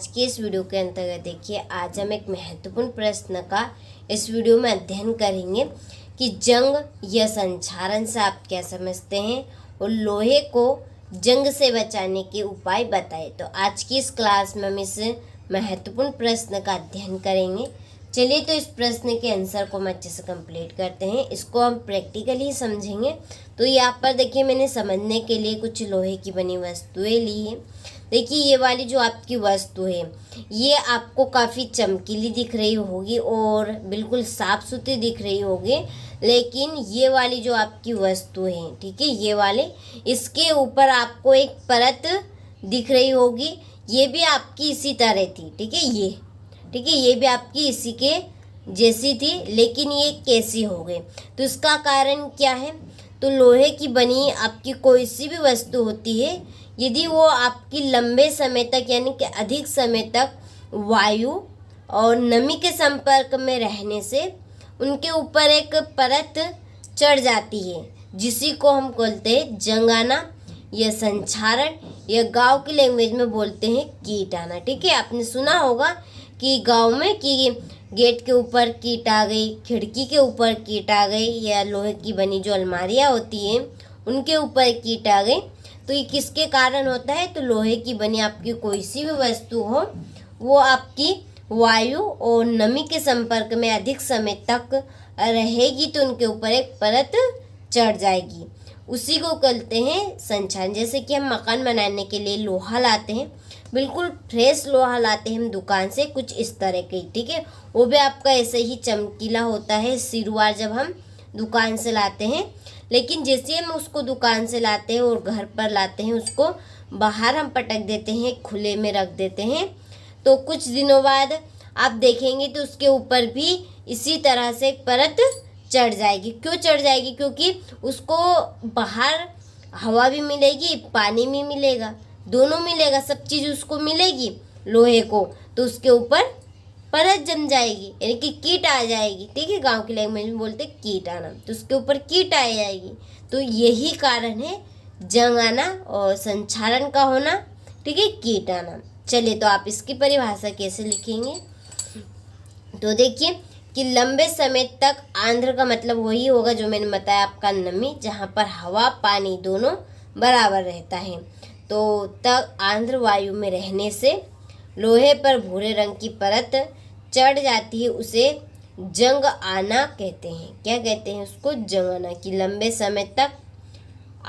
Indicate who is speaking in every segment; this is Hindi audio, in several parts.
Speaker 1: आज के इस वीडियो के अंतर्गत देखिए, आज हम एक महत्वपूर्ण प्रश्न का इस वीडियो में अध्ययन करेंगे कि जंग या संक्षारण से आप क्या समझते हैं और लोहे को जंग से बचाने के उपाय बताएं। तो आज की इस क्लास में हम इस महत्वपूर्ण प्रश्न का अध्ययन करेंगे। चलिए तो इस प्रश्न के आंसर को हम अच्छे से कंप्लीट करते हैं। इसको हम प्रैक्टिकली समझेंगे। तो यहाँ पर देखिए, मैंने समझने के लिए कुछ लोहे की बनी वस्तुएं ली हैं। देखिए, ये वाली जो आपकी वस्तु है ये आपको काफ़ी चमकीली दिख रही होगी और बिल्कुल साफ सुथरी दिख रही होगी, लेकिन ये वाली जो आपकी वस्तु है, ठीक है, ये वाले, इसके ऊपर आपको एक परत दिख रही होगी। ये भी आपकी इसी तरह थी, ठीक है, ये भी आपकी इसी के जैसी थी, लेकिन ये कैसी हो गई? तो इसका कारण क्या है? तो लोहे की बनी आपकी कोई सी भी वस्तु होती है, यदि वो आपकी लंबे समय तक यानी कि अधिक समय तक वायु और नमी के संपर्क में रहने से उनके ऊपर एक परत चढ़ जाती है, जिसी को हम बोलते हैं जंग आना या संक्षारण, या गांव की लैंग्वेज में बोलते हैं कीट आना। ठीक है, आपने सुना होगा कि गांव में कि गेट के ऊपर कीट आ गई, खिड़की के ऊपर कीट आ गई, या लोहे की बनी जो अलमारियाँ होती हैं उनके ऊपर कीट आ गई। तो ये किसके कारण होता है? तो लोहे की बनी आपकी कोई सी भी वस्तु हो, वो आपकी वायु और नमी के संपर्क में अधिक समय तक रहेगी तो उनके ऊपर एक परत चढ़ जाएगी। उसी को कहते हैं संक्षारण। जैसे कि हम मकान बनाने के लिए लोहा लाते हैं, बिल्कुल फ्रेश लोहा लाते हैं हम दुकान से, कुछ इस तरह के, ठीक है, वो भी आपका ऐसे ही चमकीला होता है सिरवार जब हम दुकान से लाते हैं। लेकिन जैसे हम उसको दुकान से लाते हैं और घर पर लाते हैं, उसको बाहर हम पटक देते हैं, खुले में रख देते हैं, तो कुछ दिनों बाद आप देखेंगे तो उसके ऊपर भी इसी तरह से एक परत चढ़ जाएगी। क्यों चढ़ जाएगी? क्योंकि उसको बाहर हवा भी मिलेगी, पानी भी मिलेगा, दोनों मिलेगा, सब चीज़ उसको मिलेगी लोहे को, तो उसके ऊपर परत जम जाएगी, यानी कि कीट आ जाएगी। ठीक है, गांव की लैंग्वेज में बोलते कीट आना, तो उसके ऊपर कीट आ जाएगी। तो यही कारण है जंग आना और संक्षारण का होना, ठीक है, कीट आना। चलिए, तो आप इसकी परिभाषा कैसे लिखेंगे? तो देखिए कि लंबे समय तक आंध्र का मतलब वही होगा जो मैंने बताया, आपका नमी, जहाँ पर हवा पानी दोनों बराबर रहता है। तो तक आंध्र वायु में रहने से लोहे पर भूरे रंग की परत चढ़ जाती है, उसे जंग आना कहते हैं। क्या कहते हैं उसको? जंग आना। कि लंबे समय तक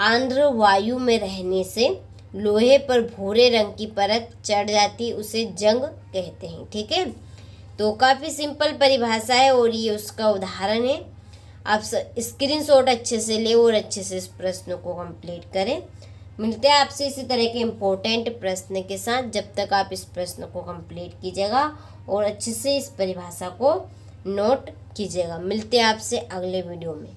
Speaker 1: आंध्र वायु में रहने से लोहे पर भूरे रंग की परत चढ़ जाती है, उसे जंग कहते हैं। ठीक है, तो काफ़ी सिंपल परिभाषा है और ये उसका उदाहरण है। आप स्क्रीनशॉट अच्छे से ले और अच्छे से इस प्रश्न को कंप्लीट करें। मिलते हैं आपसे इसी तरह के इम्पोर्टेंट प्रश्न के साथ। जब तक आप इस प्रश्न को कंप्लीट कीजिएगा और अच्छे से इस परिभाषा को नोट कीजिएगा। मिलते हैं आपसे अगले वीडियो में।